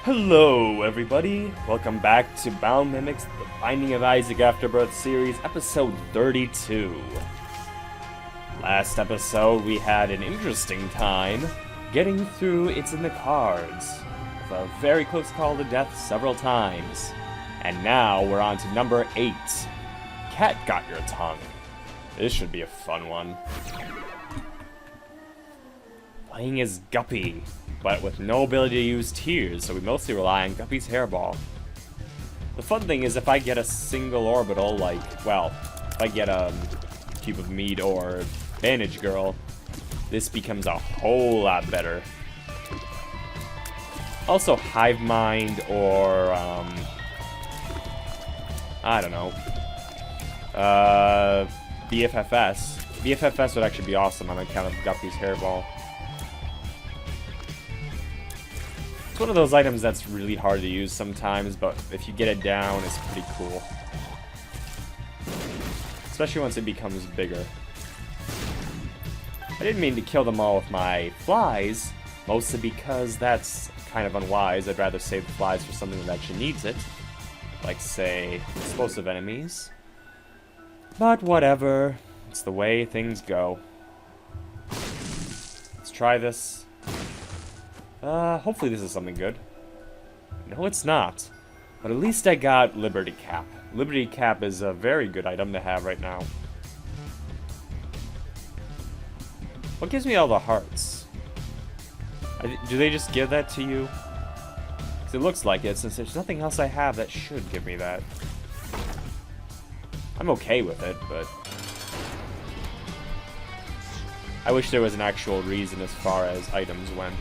Hello, everybody. Welcome back to Bound Mimics, the Binding of Isaac Afterbirth series, episode 32. Last episode, we had an interesting time getting through It's in the Cards, with a very close call to death several times. And now we're on to number 8. Cat Got Your Tongue. This should be a fun one. Playing as Guppy, but with no ability to use tears, so we mostly rely on Guppy's hairball. The fun thing is if I get a single orbital, if I get a Cube of Meat or Bandage Girl, this becomes a whole lot better. Also, Hive Mind or, I don't know, BFFS. BFFS would actually be awesome on account of Guppy's hairball. It's one of those items that's really hard to use sometimes, but if you get it down, it's pretty cool. Especially once it becomes bigger. I didn't mean to kill them all with my flies, mostly because that's kind of unwise. I'd rather save the flies for something that actually needs it. Like, say, explosive enemies. But whatever. It's the way things go. Let's try this. Hopefully this is something good. No, it's not. But at least I got Liberty Cap. Liberty Cap is a very good item to have right now. What gives me all the hearts? Do they just give that to you? Because it looks like it, since there's nothing else I have that should give me that. I'm okay with it, but I wish there was an actual reason as far as items went.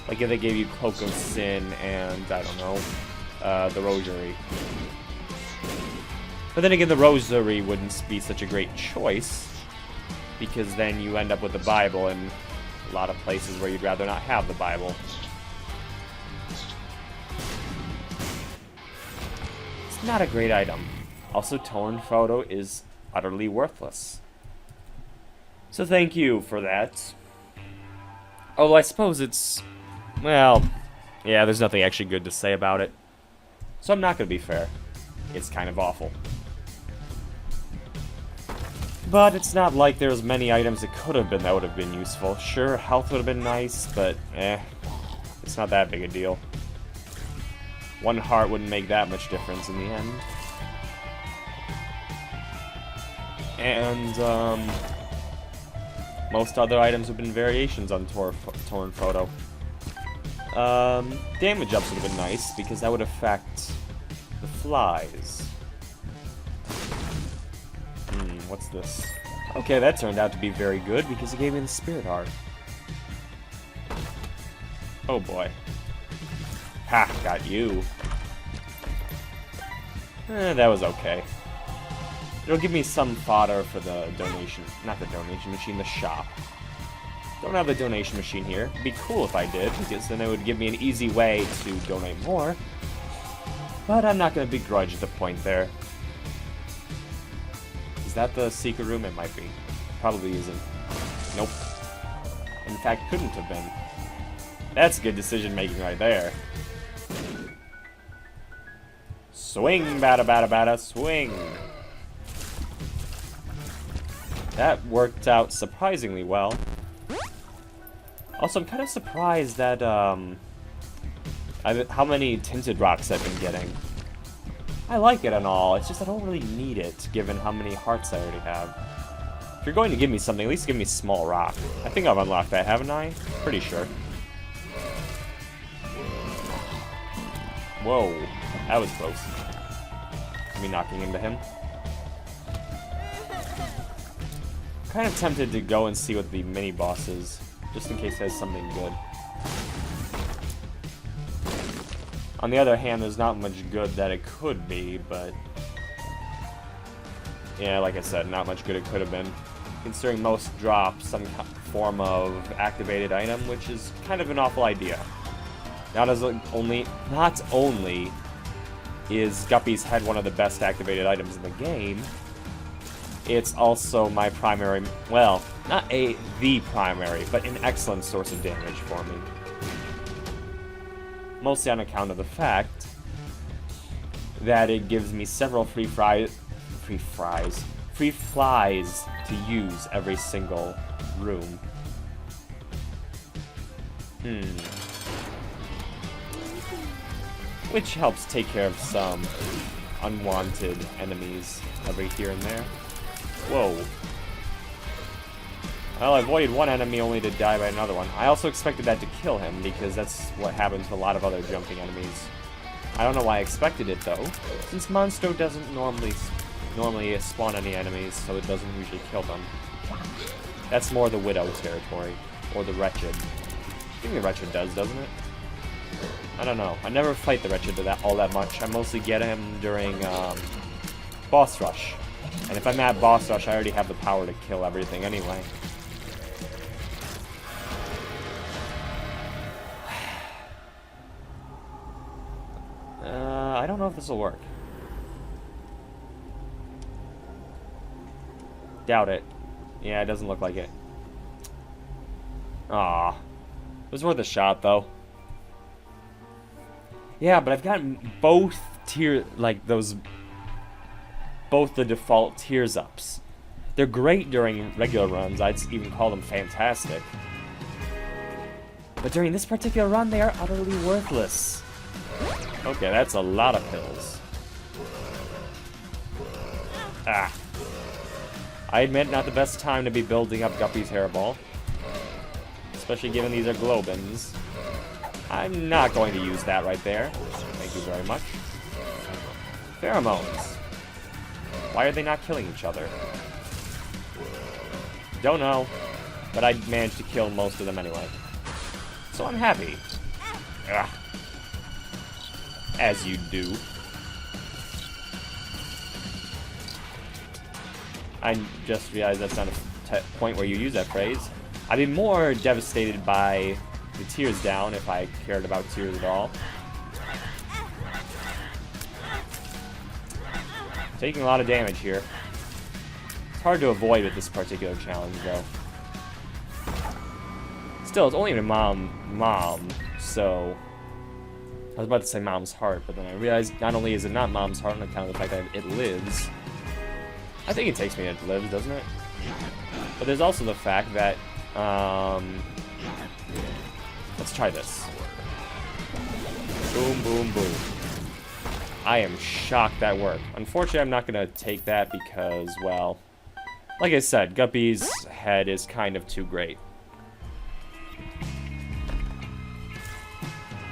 Like if they gave you Cloak of Sin and, I don't know, the Rosary. But then again, the Rosary wouldn't be such a great choice, because then you end up with the Bible in a lot of places where you'd rather not have the Bible. It's not a great item. Also, Torn Photo is utterly worthless. So thank you for that. Oh, I suppose it's... well, yeah, there's nothing actually good to say about it. So I'm not going to be fair. It's kind of awful. But it's not like there's many items it could have been that would have been useful. Sure, health would have been nice, but it's not that big a deal. One heart wouldn't make that much difference in the end. And, most other items have been variations on Torn Photo. Damage ups would have been nice, because that would affect the flies. What's this? Okay, that turned out to be very good, because it gave me the Spirit Heart. Oh boy. Ha, got you. That was okay. It'll give me some fodder for the donation, not the donation machine, the shop. Don't have the donation machine here. It'd be cool if I did, because then it would give me an easy way to donate more. But I'm not going to begrudge the point there. Is that the secret room? It might be. Probably isn't. Nope. In fact, couldn't have been. That's good decision making right there. Swing, bada bada bada, swing. That worked out surprisingly well. Also, I'm kind of surprised that, how many tinted rocks I've been getting. I like it and all, it's just I don't really need it, given how many hearts I already have. If you're going to give me something, at least give me small rock. I think I've unlocked that, haven't I? Pretty sure. Whoa, that was close. Me knocking into him. I'm kind of tempted to go and see what the mini-boss is, just in case it has something good. On the other hand, there's not much good that it could be, but... yeah, like I said, not much good it could have been. Considering most drop some form of activated item, which is kind of an awful idea. Not only is Guppy's Head one of the best activated items in the game, it's also my primary, well, not the primary, but an excellent source of damage for me. Mostly on account of the fact that it gives me several free flies to use every single room. Which helps take care of some unwanted enemies every here and there. Whoa. Well, I avoided one enemy only to die by another one. I also expected that to kill him, because that's what happens to a lot of other jumping enemies. I don't know why I expected it, though, since Monstro doesn't normally spawn any enemies, so it doesn't usually kill them. That's more the Widow territory, or the Wretched. I think the Wretched does, doesn't it? I don't know. I never fight the Wretched all that much. I mostly get him during boss rush. And if I'm at boss rush, I already have the power to kill everything anyway. I don't know if this will work. Doubt it. Yeah, it doesn't look like it. Aw. It was worth a shot, though. Yeah, but I've gotten both both the default tears ups. They're great during regular runs. I'd even call them fantastic. But during this particular run, they are utterly worthless. Okay, that's a lot of pills. Ah. I admit, not the best time to be building up Guppy's hairball. Especially given these are Globins. I'm not going to use that right there. Thank you very much. Pheromones. Why are they not killing each other? Don't know. But I managed to kill most of them anyway. So I'm happy. Ugh. As you do. I just realized that's not a point where you use that phrase. I'd be more devastated by the tears down if I cared about tears at all. Taking a lot of damage here. It's hard to avoid with this particular challenge, though. Still, it's only a mom, so... I was about to say Mom's Heart, but then I realized not only is it not Mom's Heart on account of the fact that it lives. I think it takes me that it lives, doesn't it? But there's also the fact that, let's try this. Boom, boom, boom. I am shocked that worked. Unfortunately, I'm not going to take that because, well, like I said, Guppy's head is kind of too great.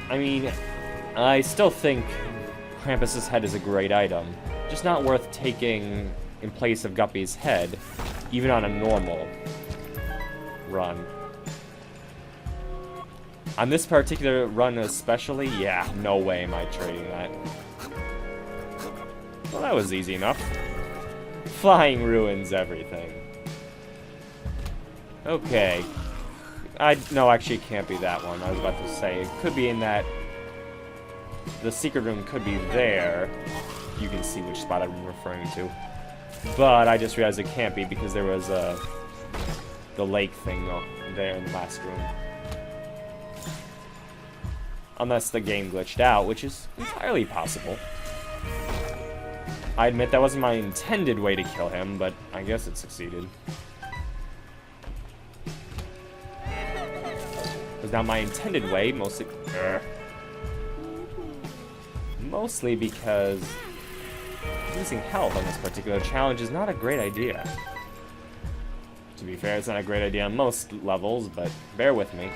I mean, I still think Krampus's head is a great item, just not worth taking in place of Guppy's head, even on a normal run. On this particular run especially, yeah, no way am I trading that. Well, that was easy enough. Flying ruins everything. Okay. No, actually it can't be that one. I was about to say, it could be in that... The secret room could be there. You can see which spot I'm referring to. But I just realized it can't be because there was the lake thing there in the last room. Unless the game glitched out, which is entirely possible. I admit that wasn't my intended way to kill him, but I guess it succeeded. It was not my intended way, mostly because losing health on this particular challenge is not a great idea. To be fair, it's not a great idea on most levels, but bear with me.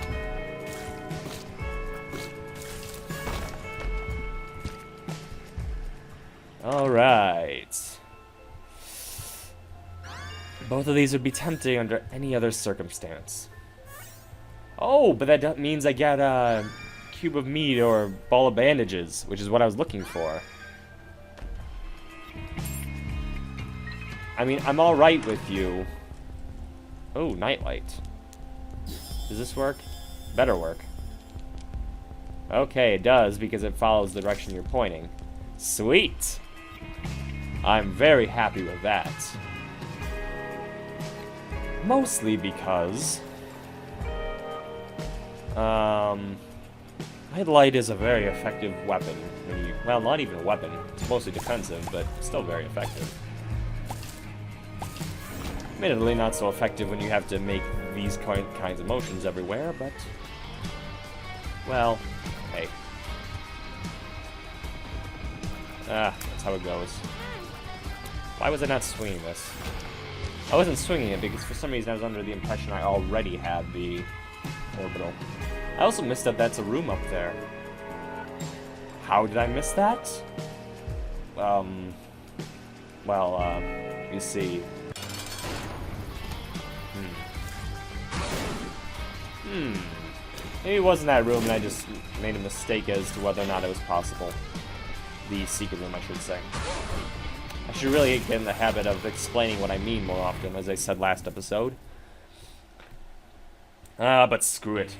Alright. Both of these would be tempting under any other circumstance. Oh, but that means I get a cube of meat or ball of bandages, which is what I was looking for. I mean, I'm alright with you. Oh, nightlight. Does this work? Better work. Okay, it does, because it follows the direction you're pointing. Sweet! I'm very happy with that. Mostly because... Headlight is a very effective weapon. When you, well, not even a weapon. It's mostly defensive, but still very effective. Admittedly, not so effective when you have to make these kinds of motions everywhere, but... well, hey. That's how it goes. Why was I not swinging this? I wasn't swinging it because for some reason I was under the impression I already had the orbital. I also missed that that's a room up there. How did I miss that? You see. Maybe it wasn't that room and I just made a mistake as to whether or not it was possible. The secret room, I should say. I should really get in the habit of explaining what I mean more often, as I said last episode. But screw it.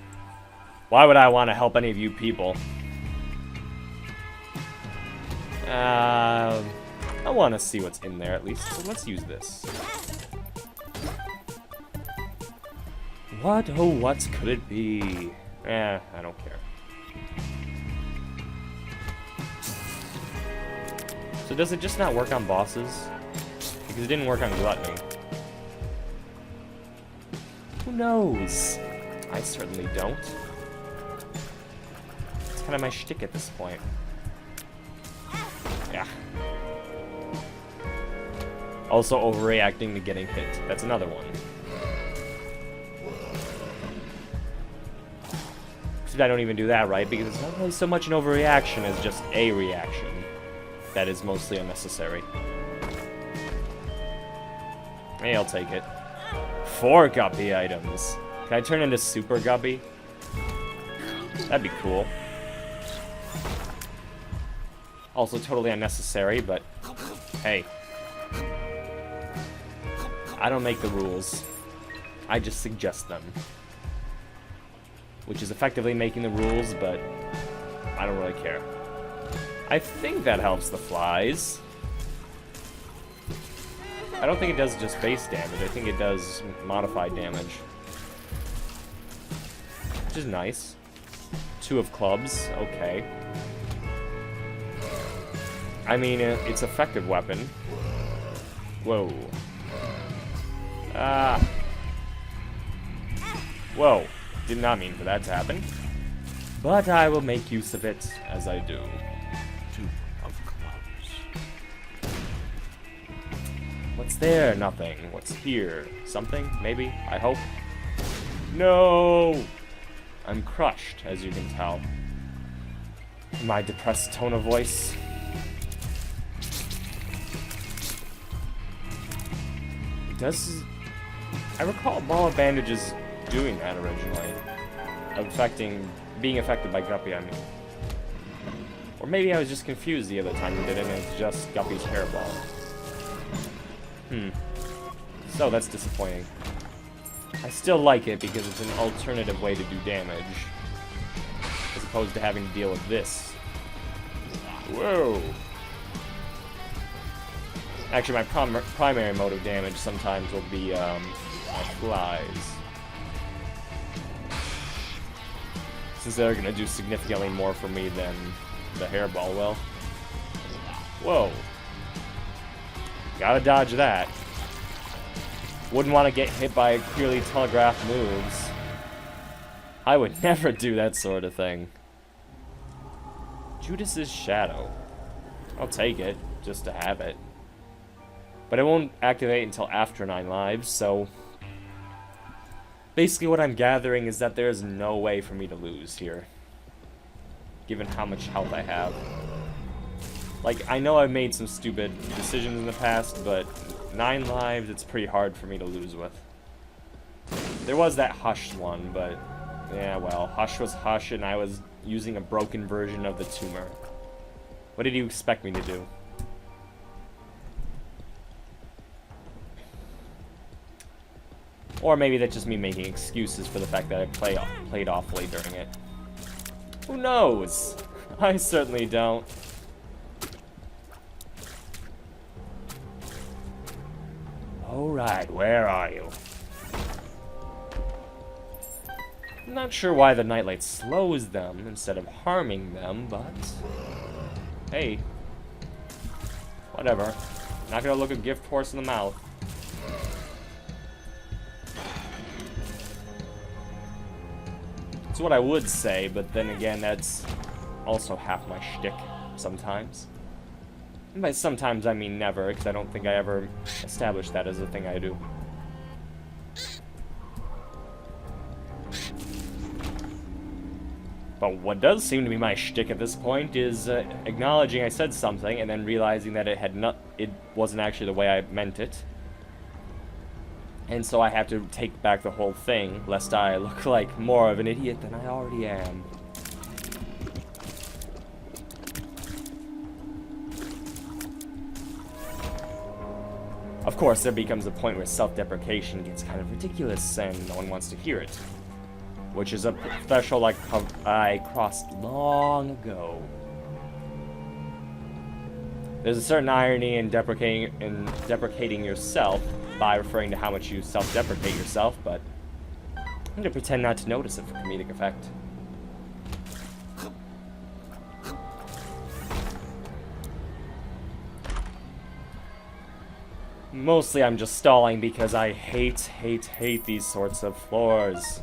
Why would I want to help any of you people? I want to see what's in there at least, so let's use this. What, oh what could it be? I don't care. So does it just not work on bosses? Because it didn't work on Gluttony. Who knows? I certainly don't. It's kind of my shtick at this point. Yeah. Also overreacting to getting hit. That's another one. Except I don't even do that right, because it's not really so much an overreaction as just a reaction. That is mostly unnecessary. Hey, I'll take it. 4 guppy items. Can I turn into Super Guppy? That'd be cool. Also totally unnecessary, but hey. I don't make the rules. I just suggest them. Which is effectively making the rules, but I don't really care. I think that helps the flies. I don't think it does just base damage. I think it does modified damage. Which is nice. 2 of clubs. Okay. I mean, it's effective weapon. Whoa. Whoa. Did not mean for that to happen. But I will make use of it as I do. 2 of clubs. What's there? Nothing. What's here? Something? Maybe? I hope. No! I'm crushed, as you can tell. My depressed tone of voice. I recall Ball of Bandages doing that originally. Being affected by Guppy, I mean. Or maybe I was just confused the other time we did it and it's just Guppy's hairball. So that's disappointing. I still like it because it's an alternative way to do damage. As opposed to having to deal with this. Whoa! Actually, my primary mode of damage sometimes will be, my flies. Since they're gonna do significantly more for me than the hairball will. Whoa. Gotta dodge that. Wouldn't want to get hit by clearly telegraphed moves. I would never do that sort of thing. Judas's Shadow. I'll take it, just to have it. But it won't activate until after 9 lives, so... basically what I'm gathering is that there's no way for me to lose here. Given how much health I have. Like, I know I've made some stupid decisions in the past, but 9 lives, it's pretty hard for me to lose with. There was that Hush one, but... yeah, well, Hush was Hush, and I was using a broken version of the tumor. What did you expect me to do? Or maybe that's just me making excuses for the fact that I played awfully during it. Who knows? I certainly don't. Alright, where are you? Not sure why the nightlight slows them instead of harming them, but hey, whatever. Not gonna look a gift horse in the mouth. That's what I would say, but then again, that's also half my shtick sometimes. And by sometimes I mean never, because I don't think I ever established that as a thing I do. But what does seem to be my shtick at this point is acknowledging I said something and then realizing that it wasn't actually the way I meant it. And so I have to take back the whole thing, lest I look like more of an idiot than I already am. Of course, there becomes a point where self-deprecation gets kind of ridiculous and no one wants to hear it. Which is a threshold I crossed long ago. There's a certain irony in deprecating yourself by referring to how much you self-deprecate yourself, but I'm gonna pretend not to notice it for comedic effect. Mostly I'm just stalling because I hate these sorts of floors.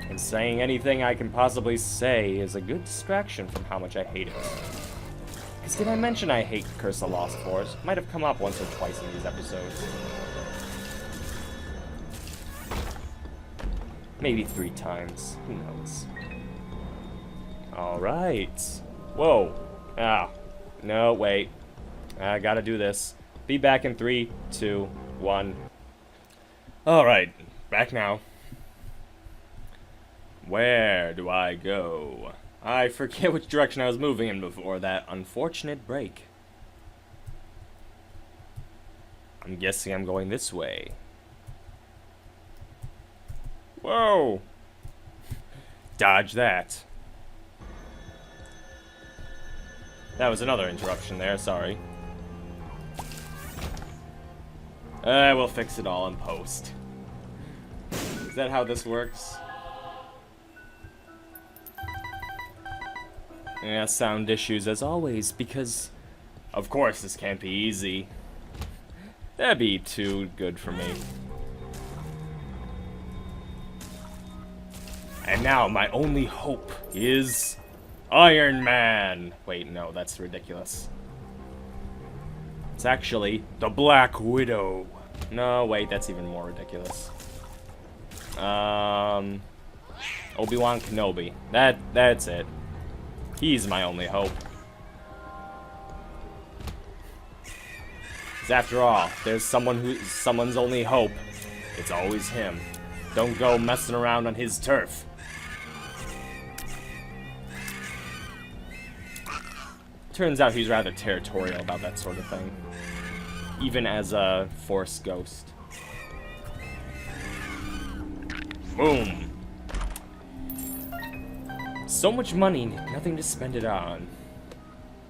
And saying anything I can possibly say is a good distraction from how much I hate it. Because did I mention I hate Curse of Lost Floors? Might have come up once or twice in these episodes. Maybe 3 times. Who knows? Alright. Whoa. Ah. No, wait. I gotta do this. Be back in 3, 2, 1. Alright. Back now. Where do I go? I forget which direction I was moving in before that unfortunate break. I'm guessing I'm going this way. Whoa! Dodge that. That was another interruption there, sorry. We'll fix it all in post. Is that how this works? Yeah, sound issues as always, because of course this can't be easy. That'd be too good for me. And now my only hope is Iron Man. Wait, no, that's ridiculous. It's actually the Black Widow. No, wait, that's even more ridiculous. Obi-Wan Kenobi. That's it. He's my only hope. Because after all, there's someone's only hope. It's always him. Don't go messing around on his turf. Turns out he's rather territorial about that sort of thing. Even as a Force ghost. Boom. So much money, nothing to spend it on.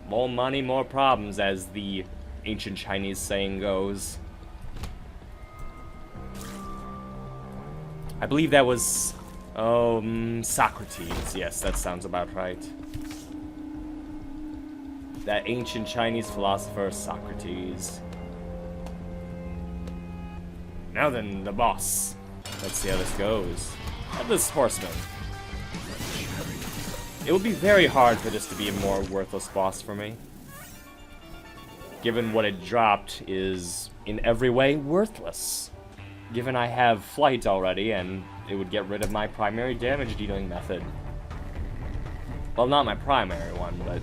More money, more problems, as the ancient Chinese saying goes. I believe that was, Socrates. Yes, that sounds about right. That ancient Chinese philosopher, Socrates. Now then, the boss. Let's see how this goes. This horseman. It would be very hard for this to be a more worthless boss for me. Given what it dropped is, in every way, worthless. Given I have flight already, and it would get rid of my primary damage dealing method. Well, not my primary one, but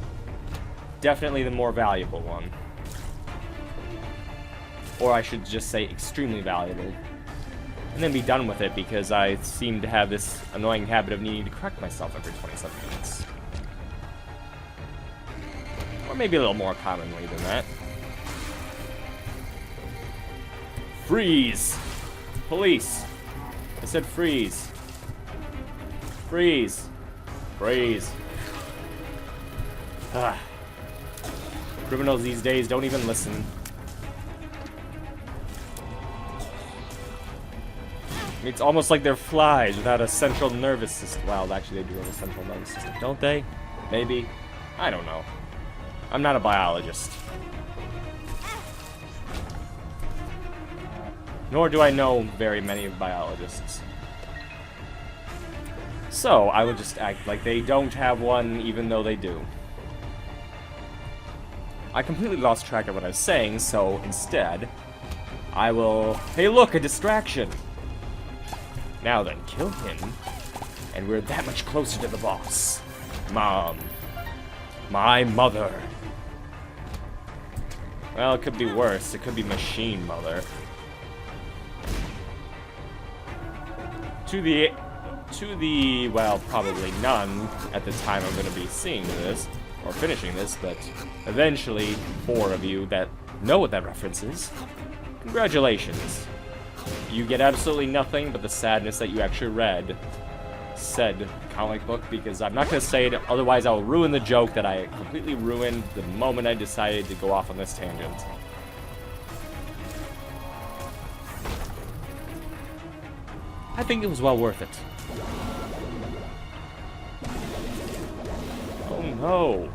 definitely the more valuable one. Or I should just say extremely valuable. And then be done with it, because I seem to have this annoying habit of needing to correct myself every 27 minutes. Or maybe a little more commonly than that. Freeze! Police! I said freeze. Freeze! Freeze. Ah. Criminals these days don't even listen. It's almost like they're flies without a central nervous system. Well, actually, they do have a central nervous system, don't they? Maybe. I don't know. I'm not a biologist. Nor do I know very many biologists. So, I will just act like they don't have one, even though they do. I completely lost track of what I was saying, so instead, I will... Hey look, a distraction! Now then, kill him, and we're that much closer to the boss. Mom. My mother. Well, it could be worse. It could be Machine Mother. To the, well, probably none at the time I'm going to be seeing this, or finishing this, but eventually 4 of you that know what that reference is, congratulations. You get absolutely nothing but the sadness that you actually read said comic book, because I'm not going to say it, otherwise I'll ruin the joke that I completely ruined the moment I decided to go off on this tangent. I think it was well worth it. Oh no!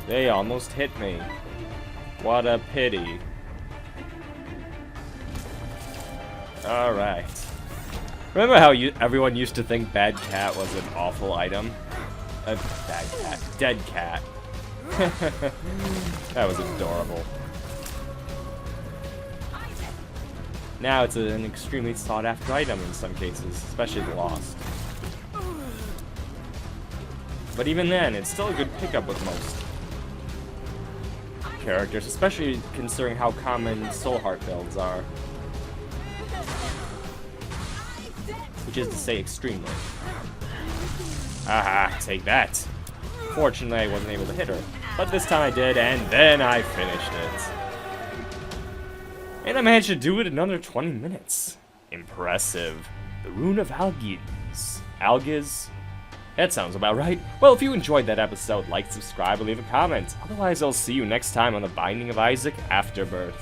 They almost hit me. What a pity. Alright. Remember how everyone used to think Bad Cat was an awful item? Bad cat. Dead cat. That was adorable. Now it's an extremely sought-after item in some cases, especially the Lost. But even then, it's still a good pickup with most characters, especially considering how common Soul Heart builds are. Which is to say, extremely. Aha, take that. Fortunately, I wasn't able to hit her. But this time I did, and then I finished it. And I managed to do it in another 20 minutes. Impressive. The Rune of Algiz. Algiz? That sounds about right. Well, if you enjoyed that episode, like, subscribe, and leave a comment. Otherwise, I'll see you next time on The Binding of Isaac Afterbirth.